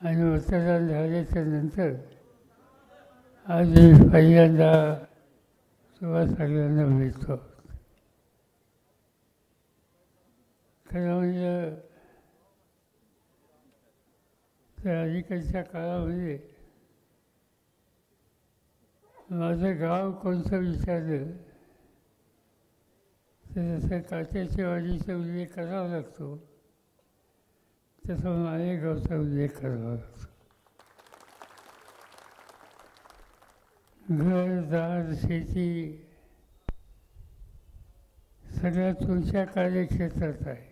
आणि मतदान झाल्याच्या नंतर आज मी पहिल्यांदा तुम्हा सगळ्यांना भेटतो. खरं म्हणजे त्या अलीकडच्या काळामध्ये माझं गाव कोणतं विचारलं तर जसं काट्याच्या वाडीचा उल्लेख करावा लागतो तसं मालेगावचा उल्लेख करावा लागतो. घर दार शेती सगळ्यात तुमच्या कार्यक्षेत्रात आहे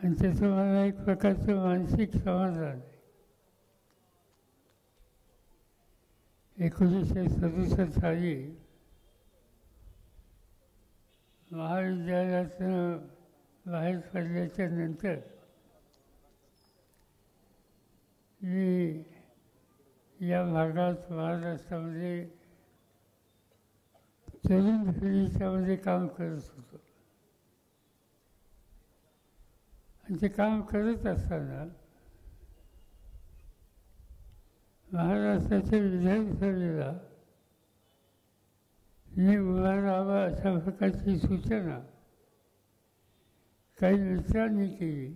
आणि त्याचं मला एक प्रकारचं मानसिक समाधान आहे. 1967 साली महाविद्यालयातून बाहेर पडल्याच्या नंतर मी या भागात महाराष्ट्रामध्ये तरुण पिढीच्यामध्ये काम करत होतो आणि ते काम करत असताना महाराष्ट्राच्या विधानसभेला मी उभा राहावा अशा प्रकारची सूचना काही मित्रांनी केली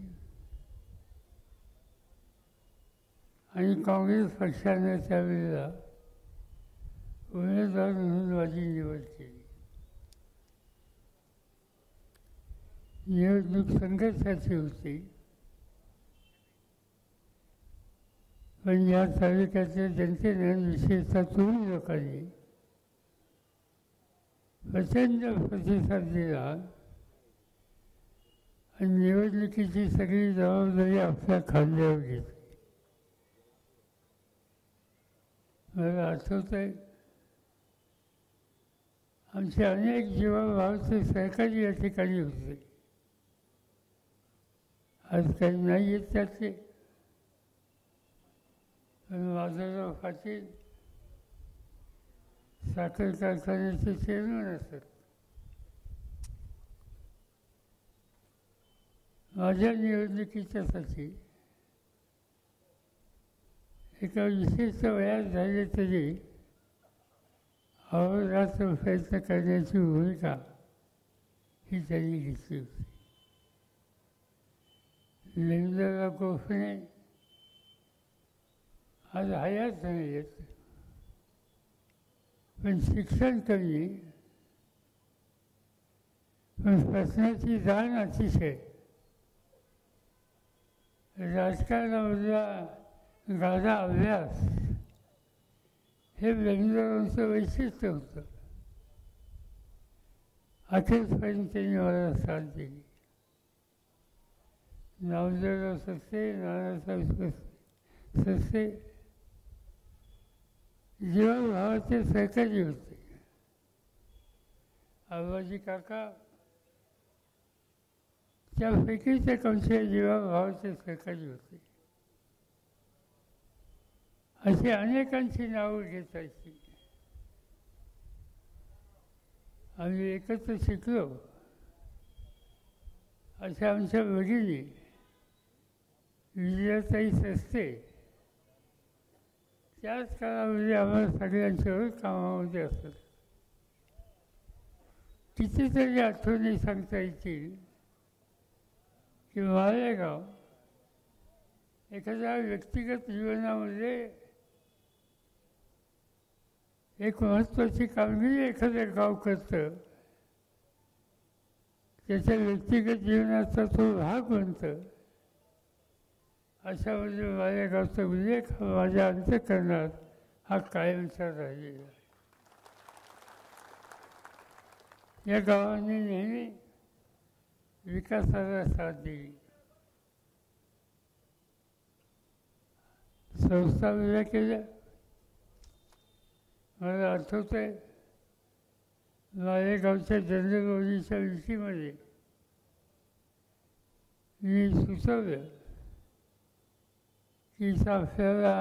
आणि काँग्रेस पक्षाने त्यावेळेला उमेदवार म्हणून माझी निवड केली. निवडणूक संघर्षाची होती, पण या तालुक्याच्या जनतेने विशेषतः तरुण लोकांनी प्रचंड प्रतिसाद दिला आणि निवडणुकीची सगळी जबाबदारी आपल्या खांद्यावर घेतली. मला आठवत आहे आमचे अनेक जीवाभावाचे सहकारी या ठिकाणी होते. आज काही नाही आहेत त्याचे, पण माधवराव पाटील साखर कारखान्याचे चेअरमन असतात. माझ्या निवडणुकीच्यासाठी एका विशिष्ट वयात झाले तरी अहोरात्र प्रयत्न करण्याची भूमिका ही त्यांनी घेतली होती. लिंगराव गोखणे आज हयात नाही आहेत, पण शिक्षण कमी, पण प्रश्नाची जाण अतिशय. राजकारणामधला गाढा अभ्यास हे लिंगरावांचं वैशिष्ट्य होतं. अखेरपर्यंत त्यांनी मला साथ दिली. नामदेवराव सस्ते, नानासाहेब सस्ते जीवाभावाचे सहकारी होते. आबाजी काका त्यापैकीच एक आमच्या जीवाभावाचे सहकारी होते. अशी अनेकांची नावं घेतायची. आम्ही एकत्र शिकलो. अशा आमच्या भगिनी विजयाताई सस्ते त्याच काळामध्ये आम्हाला सगळ्यांच्यावर कामामध्ये असत. कितीतरी आठवणी सांगता येतील की मालेगाव एखाद्या व्यक्तिगत जीवनामध्ये एक महत्त्वाची कामगिरी एखादं गाव करतं, त्याच्या व्यक्तिगत जीवनाचा तो भाग बनतं. अशामध्ये मालेगावचा उल्लेख माझ्या अंतःकरणात हा कायमचा राहिलेला आहे. या गावाने नेहमी विकासाला साथ दिली. संस्था उभ्या केल्या. मला आठवत आहे मालेगावच्या जनरल विषयीमध्ये मी सुचवलं की आपल्याला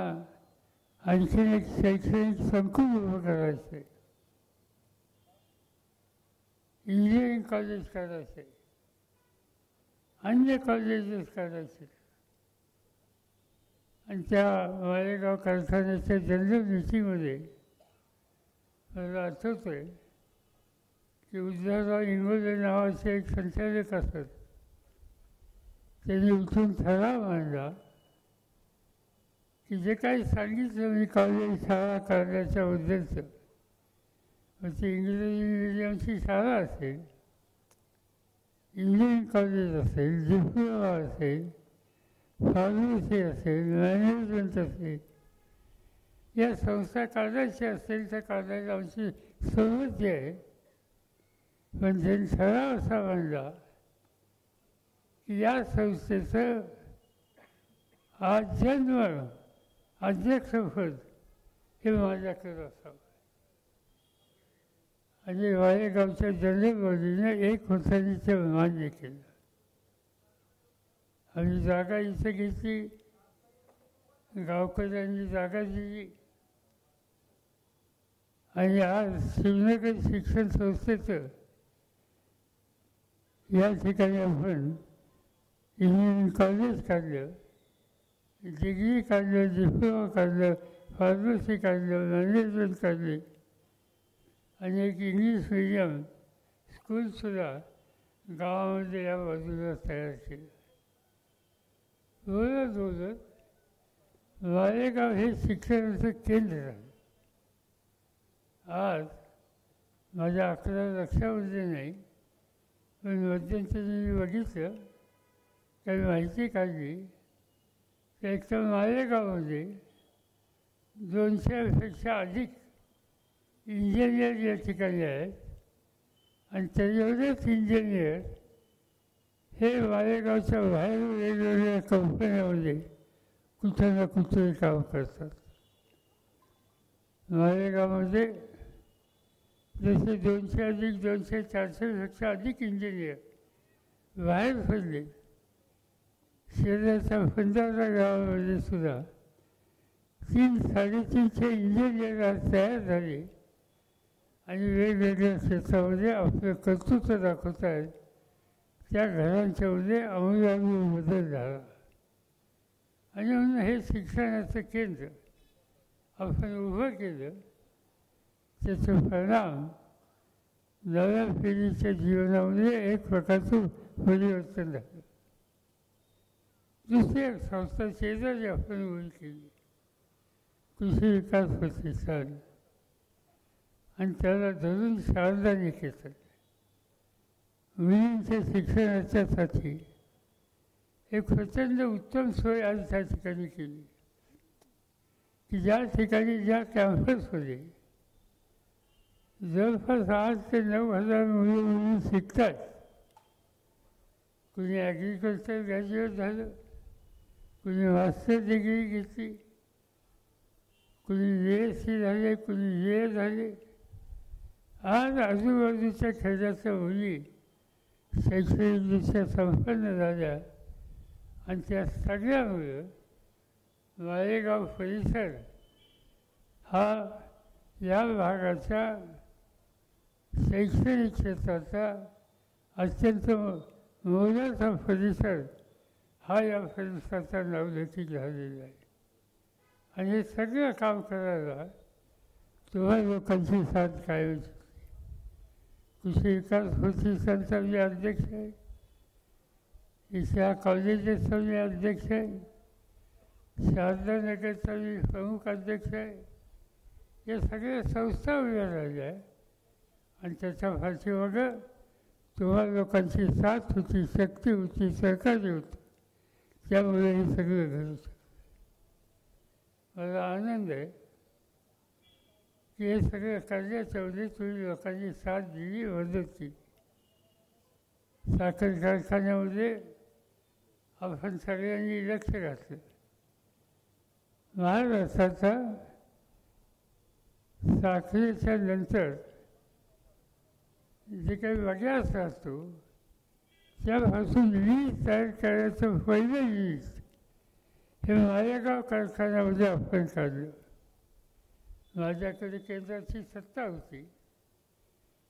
आणखीन एक शैक्षणिक संकुल उभं करायचं आहे, इंजिनिअरिंग कॉलेज करायचं आहे अन्य कॉलेजेस करायचे. आणि त्या मालेगाव कारखान्याच्या जनरल मीटिंगमध्ये मला आठवतं आहे की उद्धवराव इंगोले नावाचे एक संचालक असत. त्यांनी उठून ठराव मांडला की जे काही सांगितलं मी कॉलेज शाळा करण्याच्या उद्देश, ती इंग्रजी मिडियमची शाळा असेल, इंजिनिअरिंग कॉलेज असेल, डिप्लोमा असेल, फार्मसी असेल, मॅनेजमेंट असेल, या संस्था काढायच्या असेल तर काढायला आमची संमती आहे. पण त्यांनी ठराव असा मांडला की या संस्थेचं आजन्म अध्यक्षपद हे माझ्याकडे असावं. आणि मालेगावच्या जनरल बॉडीने एक होतानी ते मान्य केलं. आम्ही जागा इथे घेतली, गावकऱ्यांनी जागा दिली आणि आज शिवनगर शिक्षण संस्थेचं या ठिकाणी आपण इंजिनिअरिंग कॉलेज काढलं, डिग्री काढलं, डिप्लोमा काढलं, फार्मसी काढलं, मॅनेजमेंट काढले आणि एक इंग्लिश मिडियम स्कूलसुद्धा गावामध्ये या बाजूला तयार केलं. बोलत बोलत मालेगाव हे शिक्षणाचं केंद्र आहे. आज माझ्या अकरा लक्षामध्ये नाही, पण मध्यंतरी मी बघितलं, काही माहिती काढली तर एक तर मालेगावमध्ये 200पेक्षा अधिक इंजिनियर या ठिकाणी आहेत आणि त्याच्यावरच इंजिनियर हे मालेगावच्या बाहेर वेगवेगळ्या कंपन्यामध्ये कुठं ना कुठे काम करतात. मालेगावमध्ये जसे 200 अधिक 200 400पेक्षा अधिक इंजिनियर बाहेर पडले. शहराच्या फंदारा गावामध्ये सुद्धा 300-350 इंजिनियर आज तयार झाले आणि वेगवेगळ्या क्षेत्रामध्ये आपलं कर्तृत्व दाखवत आहेत. त्या घरांच्यामध्ये आमूलाग्र बदल झाला आणि म्हणून हे शिक्षणाचं केंद्र आपण उभं केलं. त्याचं परिणाम नव्या पिढीच्या जीवनामध्ये एक प्रकारचं परिवर्तन झालं. दुसरी एक संस्था शेजारी आपण उभी केली, कृषी विकास प्रतिष्ठान, आणि त्याला धरून शारदा निकेतन मुलींच्या शिक्षणाच्यासाठी एक प्रचंड उत्तम सोय आज त्या ठिकाणी केली की ज्या ठिकाणी ज्या कॅम्पसमध्ये जवळपास 8 ते 9,000 मुली शिकतात. कुणी ॲग्रिकल्चर ग्रॅज्युएट झालं, कुणी मास्टर डिग्री घेतली, कुणी BSc झाले, कुणी BA झाले. आज आजूबाजूच्या खेड्याच्या मुली शैक्षणिकदृष्ट्या संपन्न झाल्या आणि त्या सगळ्यामुळं मालेगाव परिसर हा या भागाच्या शैक्षणिक क्षेत्राचा अत्यंत मोलाचा परिसर हा या परिसराचा नावलौकिक झालेला आहे. आणि हे सगळं काम करायला तुम्हा लोकांची साथ कायम. कृषी विकास प्रतिष्ठानचा मी अध्यक्ष आहे, इथल्या कॉलेजेसचा मी अध्यक्ष आहे, शारदा नगरचा मी प्रमुख अध्यक्ष आहे. या सगळ्या संस्था उभ्या राहिल्या आणि त्याच्या पाठीमागं तुम्हा लोकांची साथ होती, शक्ती होती, सहकार्य होतं. त्यामुळे हे सगळं घडू शकतं. मला आनंद आहे की हे सगळं करण्याच्या वेळी तुम्ही लोकांनी साथ दिली, मदत केली. साखर कारखान्यामध्ये आपण सगळ्यांनी लक्ष घातलं. महाराष्ट्राचा साखरेच्या नंतर जे काही वगैरे असतो त्यापासून वीज तयार करायचं पहिलं वीज हे मालेगाव कारखान्यामध्ये आपण काढलं. माझ्याकडे केंद्राची सत्ता होती,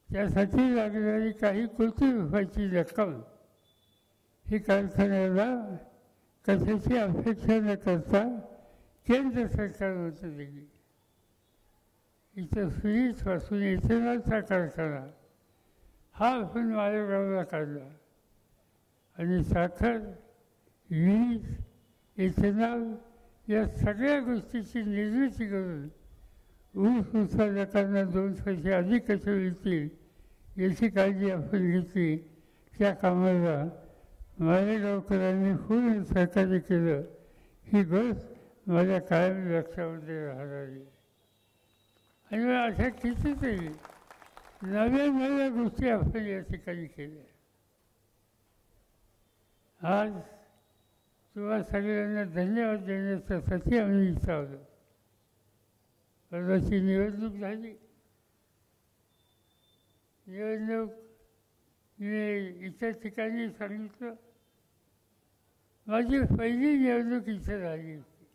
त्यासाठी लागणारी काही कोटी रुपयाची रक्कम ही कारखान्याला कशाची अपेक्षा न करता केंद्र सरकारनं उत्तर दिली. इथं सुईचपासून इथेनॉलचा कारखाना हा आपण मालेगावला काढला आणि साखर, वीज, इथेनॉल या सगळ्या गोष्टीची निर्मिती करून ऊस उत्पादकांना 2 पैसे अधिक कसे मिळतील याची काळजी आपण घेतली. त्या कामाला मालेगावकरांनी पूर्ण सहकार्य केलं. ही गोष्ट माझ्या कायम लक्षामध्ये राहणारी. आणि अशा कितीतरी नव्या नव्या गोष्टी आपण या ठिकाणी केल्या. आज तुम्हा सगळ्यांना धन्यवाद देण्यासाठी आम्ही इथं आलो. परवाची निवडणूक झाली. निवडणूक मी इतर ठिकाणी सांगितलं. माझी पहिली निवडणूक इथं झाली होती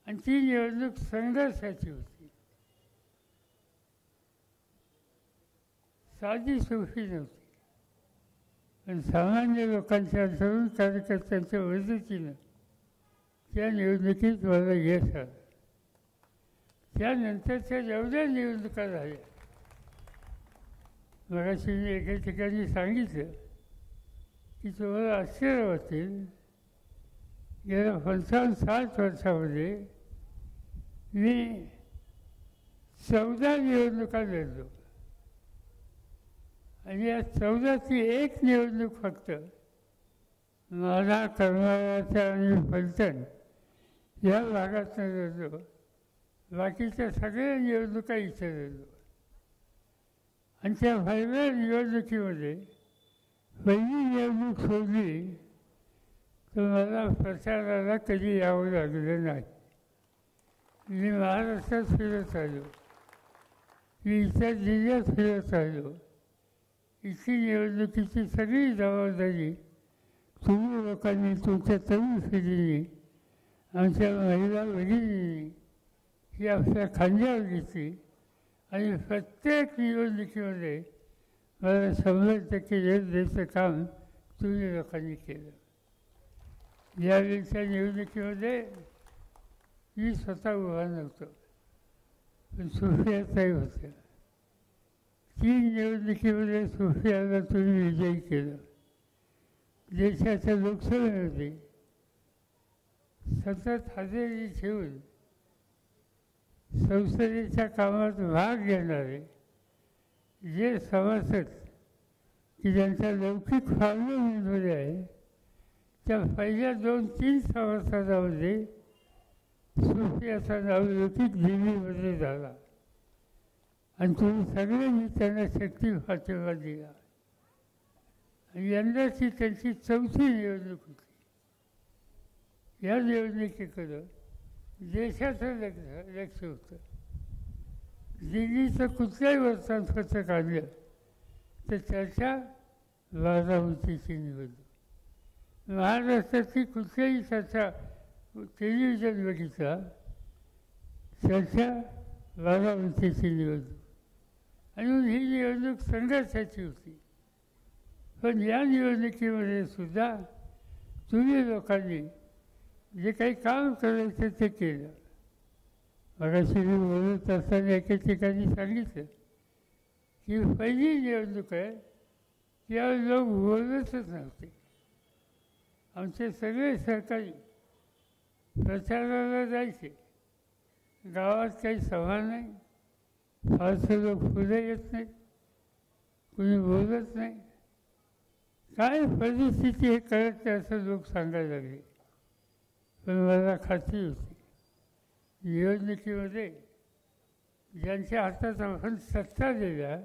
आणि ती निवडणूक संघर्षाची होती. साधी सोपी नव्हती. पण सामान्य लोकांच्या तरुण कार्यकर्त्यांच्या मदतीनं त्या निवडणुकीत मला यश आलं. त्यानंतरच्या जेवढ्या निवडणुका झाल्या, मगाशी मी एका ठिकाणी सांगितलं की तुम्हाला आश्चर्य वाटेल, गेल्या 55-60 वर्षामध्ये मी 14 निवडणुका लढलो आणि या 14ची एक निवडणूक फक्त माढा, करमाळ्याच्या आणि फलटण या भागात लढलो. बाकीच्या सगळ्या निवडणुका इथे लढलो. आणि त्या पहिल्या निवडणुकीमध्ये पहिली निवडणूक सोडली तर मला प्रचाराला कधी यावं लागलं नाही. मी महाराष्ट्रात फिरत आलो, मी इतर जिल्ह्यात फिरत आलो. इथली निवडणुकीची सगळी जबाबदारी तुम्ही लोकांनी, तुमच्या तरुण पिढीने, आमच्या महिला भगिनींनी ही आपल्या खांद्यावर घेतली आणि प्रत्येक निवडणुकीमध्ये मला 100% यश द्यायचं काम तुम्ही लोकांनी केलं. यावेळीच्या निवडणुकीमध्ये मी स्वतः उभा नव्हतो, पण सुप्रियाताई होत्या. 3 निवडणुकीमध्ये सुप्रियाला तुम्ही विजयी केलं. देशाच्या लोकसभेमध्ये सतत हजेरी ठेवून संसदेच्या कामात भाग घेणारे जे सभासद की ज्यांच्या लौकिक पार्लमेंटमध्ये आहे, त्या पहिल्या 2-3 सभासदांमध्ये सुप्रियाचा नाव लौकिक दिल्लीमध्ये झाला आणि तुम्ही सगळ्यांनी त्यांना शक्ती पाठिंबा दिला. आणि यंदाची त्यांची 4थी निवडणूक होती. या निवडणुकीकडं देशाचं लक्ष होतं. दिल्लीचं कुठल्याही वर्तमानपत्र काढलं तर चर्चा बारामतीची निवडणूक. महाराष्ट्रातली कुठल्याही चर्चा टेलिव्हिजन बघितला, चर्चा बारामतीची निवडणूक. आणि ही निवडणूक संघर्षाची होती. पण या निवडणुकीमध्ये सुद्धा तुम्ही लोकांनी जे काही काम करायचं ते केलं. मगाशी मी बोलत असताना एका ठिकाणी सांगितलं की पहिली निवडणूक आहे, त्यावेळेस लोक बोलतच नव्हते. आमचे सगळे सहकारी प्रचाराला जायचे. गावात काही सभा नाही, फारसे लोक पुढे येत नाहीत, कुणी बोलत नाही. काय परिस्थिती हे कळत नाही असं लोक सांगायला लागले. पण मला खात्री होती निवडणुकीमध्ये ज्यांच्या हातात आपण सत्ता दिल्या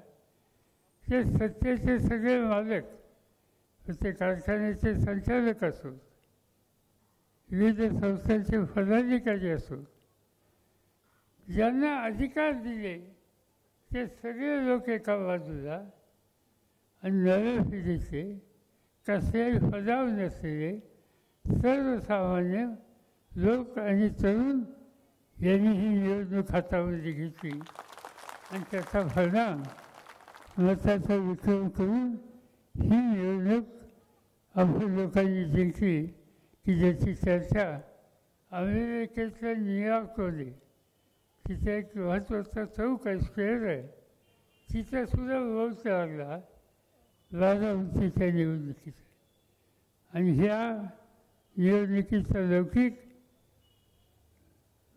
ते सत्तेचे सगळे मालक, ते कारखान्याचे संचालक असोत, विविध संस्थांचे पदाधिकारी असोत, ज्यांना अधिकार दिले ते सगळे लोक एका बाजूला आणि नव्या पिढीचे कसल्याही पदावर नसलेले सर्वसामान्य लोक आणि तरुण यांनी ही निवडणूक हातामध्ये घेतली आणि त्याचा परिणाम मताचा विक्रम करून ही निवडणूक आपण लोकांनी जिंकली की ज्याची चर्चा अमेरिकेतल्या न्यूयॉर्कमध्ये, तिथे एक महत्त्वाचा चौक आहे, स्क्वेअर आहे, तिथंसुद्धा बोलत लागला बारामतीच्या निवडणुकीचा. आणि ह्या निवडणुकीचा लौकिक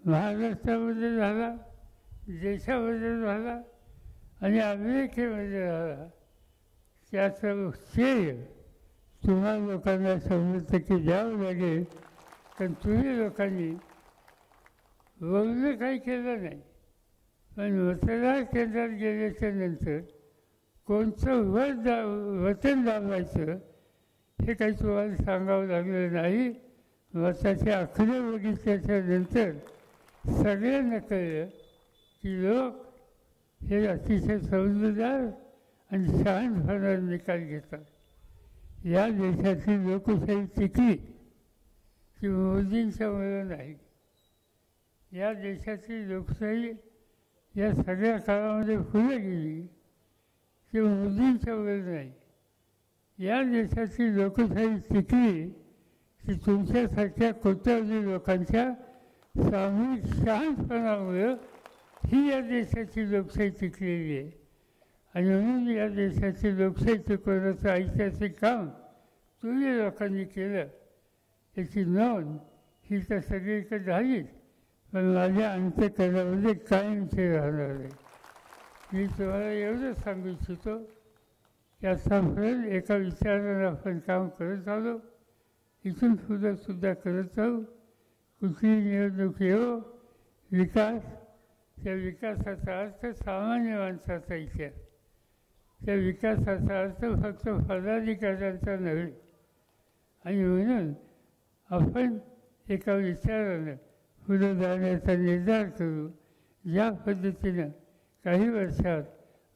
महाराष्ट्रामध्ये झाला, देशामध्ये झाला आणि अमेरिकेमध्ये झाला. त्याचं श्रेय तुम्हा लोकांना 100% द्यावं लागेल. कारण तुम्ही लोकांनी बोलणं काही केलं नाही, पण मतदार केंद्रात गेल्याच्या नंतर कोणतं वचन दाबायचं हे काही तुम्हाला सांगावं लागलं नाही. मताचे आकडे बघितल्याच्या नंतर सगळ्यांना कळलं की लोक हे अतिशय समजूतदार आणि शहाणपणाने निकाल घेतात. या देशातली लोकशाही टिकली की मोदींच्यामुळे नाही. या देशातली लोकशाही या सगळ्या काळामध्ये पुढे गेली की मोदींच्यामुळे नाही. या देशाची लोकशाही टिकली की तुमच्यासारख्या कोट्यावधी लोकांच्या सामूहिक शहाणपणामुळं ही या देशाची लोकशाही टिकलेली आहे. आणि म्हणून या देशाची लोकशाही टिकवण्याचं ऐतिहासिक काम तुम्ही लोकांनी केलं, याची नोंद ही तर सगळीकडे झालीच, पण माझ्या अंतःकरणामध्ये कायमचे राहणार आहे. मी तुम्हाला एवढं सांगू इच्छितो की आतापर्यंत एका विचारानं आपण काम करत आलो, इथून सुद्धा करत राहू. कुठली निवडणूक येवो, विकास, त्या विकासाचा अर्थ सामान्य माणसाचा इतिहास, त्या विकासाचा अर्थ फक्त पदाधिकाऱ्यांचा नव्हे. आणि म्हणून आपण एका विचारानं पुढे जाण्याचा निर्धार करू. ज्या पद्धतीनं काही वर्षात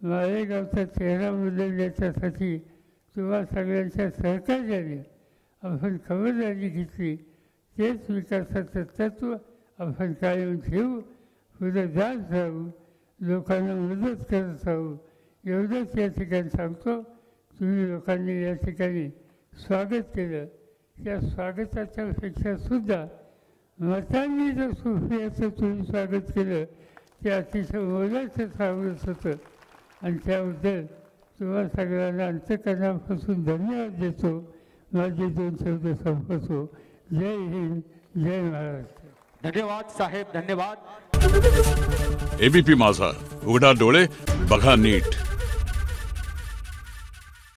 मालेगावचा चेहरा बदलण्याच्यासाठी तुम्हा सगळ्यांच्या सहकार्याने आपण खबरदारी घेतली, तेच विकासाचं तत्त्व आपण कायम ठेवू, पुढे जात राहू, लोकांना मदत करत राहू. एवढंच या ठिकाणी सांगतो. तुम्ही लोकांनी या ठिकाणी स्वागत केलं, त्या स्वागताच्या पेक्षासुद्धा मतांनी जर सुप्रियाचं तुम्ही स्वागत केलं ते अतिशय मोलाचं स्वागत होतं. आणि त्याबद्दल तुम्हा सगळ्यांना अंतःकरणापासून धन्यवाद देतो. माझे 2 शब्द संपवतो. जय हिंद, जय महाराष्ट्र. धन्यवाद साहेब, धन्यवाद. एबीपी माझा, उघडा डोळे बघा नीट.